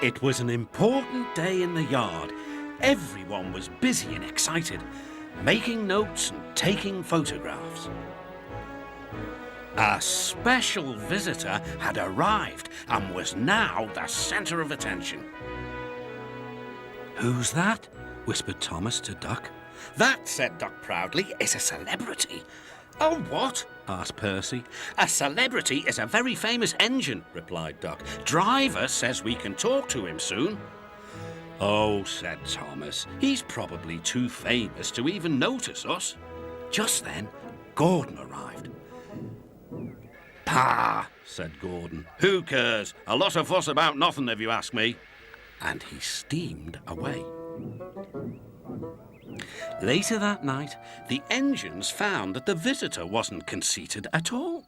It was an important day in the yard. Everyone was busy and excited, making notes and taking photographs. A special visitor had arrived and was now the centre of attention. "Who's that?" whispered Thomas to Duck. "That," said Duck proudly, "is a celebrity." "Oh, what?" asked Percy. "A celebrity is a very famous engine," replied Duck. "Driver says we can talk to him soon." "Oh," said Thomas, "he's probably too famous to even notice us." Just then, Gordon arrived. "Pah," said Gordon. "Who cares? A lot of fuss about nothing, if you ask me." And he steamed away. Later that night, the engines found that the visitor wasn't conceited at all.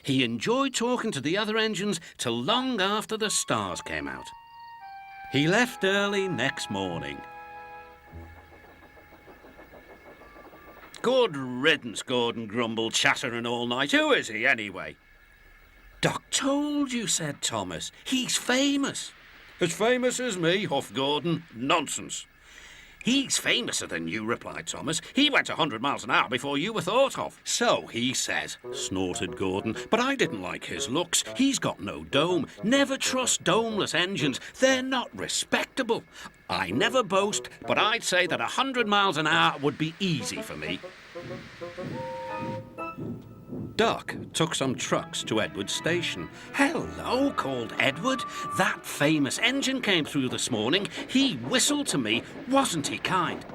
He enjoyed talking to the other engines till long after the stars came out. He left early next morning. "Good riddance," Gordon grumbled, chattering all night. "Who is he, anyway?" "Doc told you," said Thomas. "He's famous." "As famous as me?" huffed Gordon. "Nonsense." "He's famouser than you," replied Thomas. "He went 100 miles an hour before you were thought of." "So he says," snorted Gordon. "But I didn't like his looks. He's got no dome. Never trust domeless engines. They're not respectable. I never boast, but I'd say that 100 miles an hour would be easy for me." Duck took some trucks to Edward's station. "Hello," called Edward. "That famous engine came through this morning. He whistled to me. Wasn't he kind?"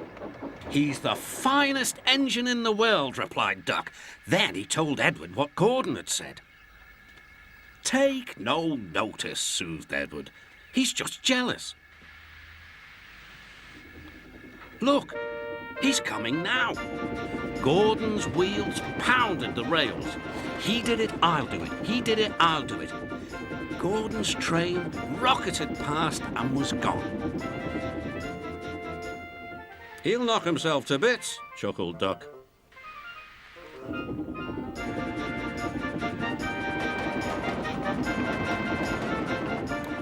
"He's the finest engine in the world," replied Duck. Then he told Edward what Gordon had said. "Take no notice," soothed Edward. "He's just jealous. Look, he's coming now." Gordon's wheels pounded the rails. "He did it, I'll do it. He did it, I'll do it." Gordon's train rocketed past and was gone. "He'll knock himself to bits," chuckled Duck.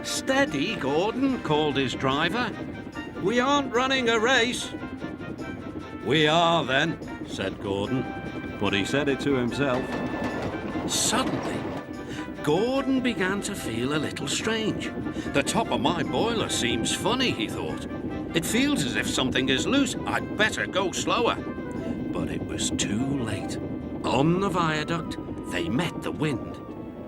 "Steady, Gordon," called his driver. "We aren't running a race." "We are, then," said Gordon, but he said it to himself. Suddenly, Gordon began to feel a little strange. "The top of my boiler seems funny," he thought. "It feels as if something is loose. I'd better go slower." But it was too late. On the viaduct, they met the wind.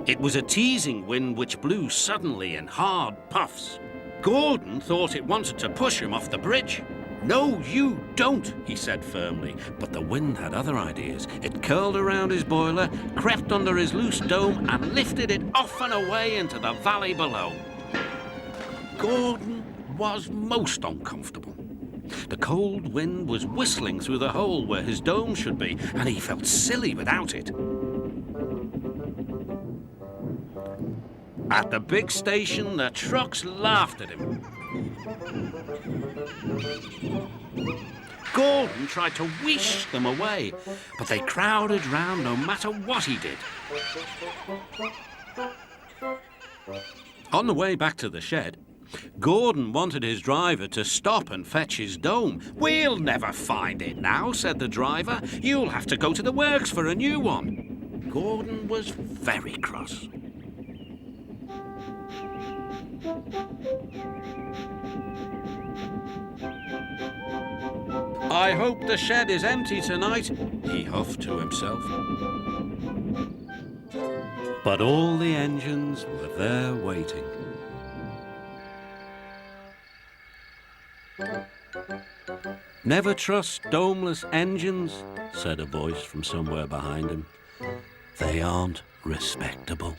It was a teasing wind which blew suddenly in hard puffs. Gordon thought it wanted to push him off the bridge. "No, you don't," he said firmly. But the wind had other ideas. It curled around his boiler, crept under his loose dome, and lifted it off and away into the valley below. Gordon was most uncomfortable. The cold wind was whistling through the hole where his dome should be, and he felt silly without it. At the big station, the trucks laughed at him. Gordon tried to whisk them away, but they crowded round no matter what he did. On the way back to the shed, Gordon wanted his driver to stop and fetch his dome. "We'll never find it now," said the driver. "You'll have to go to the works for a new one." Gordon was very cross. "I hope the shed is empty tonight," he huffed to himself. But all the engines were there waiting. "Never trust domeless engines," said a voice from somewhere behind him. "They aren't respectable."